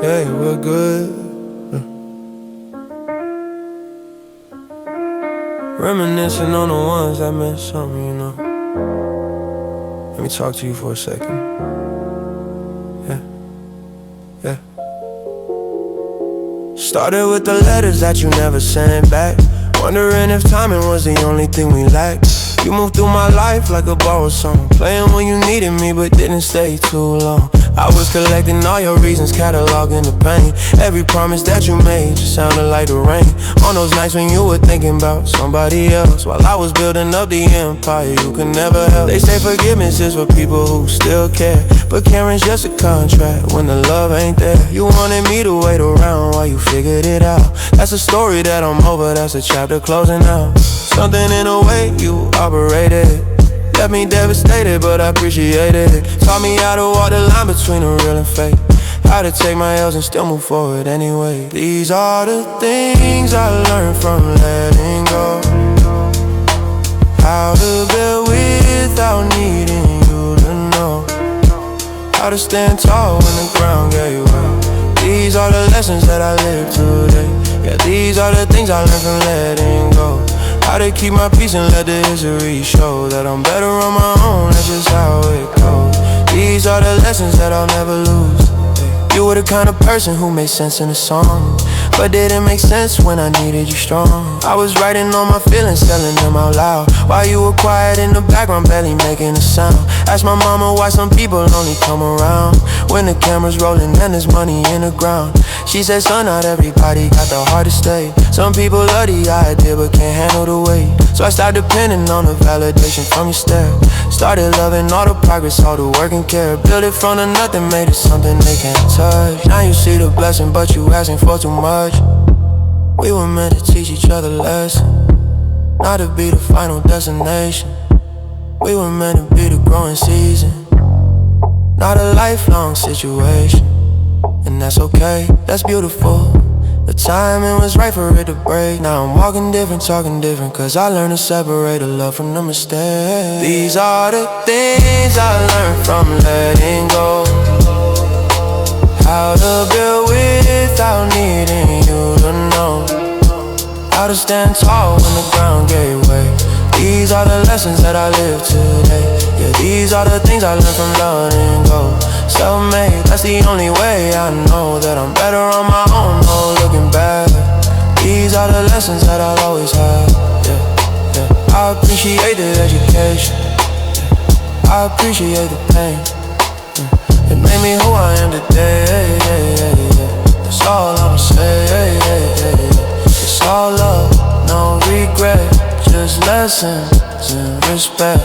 hey, we're good. Reminiscing on the ones that meant something, you know. Let me talk to you for a second. Yeah. Started with the letters that you never sent back, wondering if timing was the only thing we lacked. You moved through my life like a borrowed song, playing when you needed me but didn't stay too long. I was collecting all your reasons, cataloging the pain. Every promise that you made just sounded like the rain. On those nights when you were thinking about somebody else, while I was building up the empire you could never help. They say forgiveness is for people who still care, but caring's just a contract when the love ain't there. You wanted me to wait around while you figured it out. That's a story that I'm over, that's a chapter closing out. Something in the way you operated left me devastated, but I appreciate it. Taught me how to walk the line between the real and fake, how to take my L's and still move forward anyway. These are the things I learned from letting go, how to build without needing you to know, how to stand tall when the ground gave way. These are the lessons that I live today. Yeah, these are the things I learned from letting go, how to keep my peace and let the history show that I'm better on my own, that's just how it goes. These are the lessons that I'll never lose. You were the kind of person who made sense in a song, but didn't make sense when I needed you strong. I was writing all my feelings, telling them out loud, while you were quiet in the background, barely making a sound. Asked my mama why some people only come around when the camera's rolling and there's money in the ground. She said, son, not everybody got the heart to stay. Some people love the idea but can't handle the weight. So I started depending on the validation from your stare. Started loving all the progress, all the work and care. Built it from the nothing, made it something they can't touch. Now you see the blessing, but you asking for too much. We were meant to teach each other lessons, not to be the final destination. We were meant to be the growing season, not a lifelong situation. And that's okay, that's beautiful. The timing was right for it to break. Now I'm walking different, talking different, cause I learned to separate the love from the mistake. These are the things I learned from letting go, how to build without needing you to know, how to stand tall when the ground gave way. These are the lessons that I live today. Yeah, these are the things I learned from letting go. Self-made, that's the only way I know that I'm better on my own, no looking back. These are the lessons that I'll always have. Yeah. I appreciate the education, I appreciate the pain. It made me who I am today. That's all I'ma say. It's all love, no regret, just lessons and respect.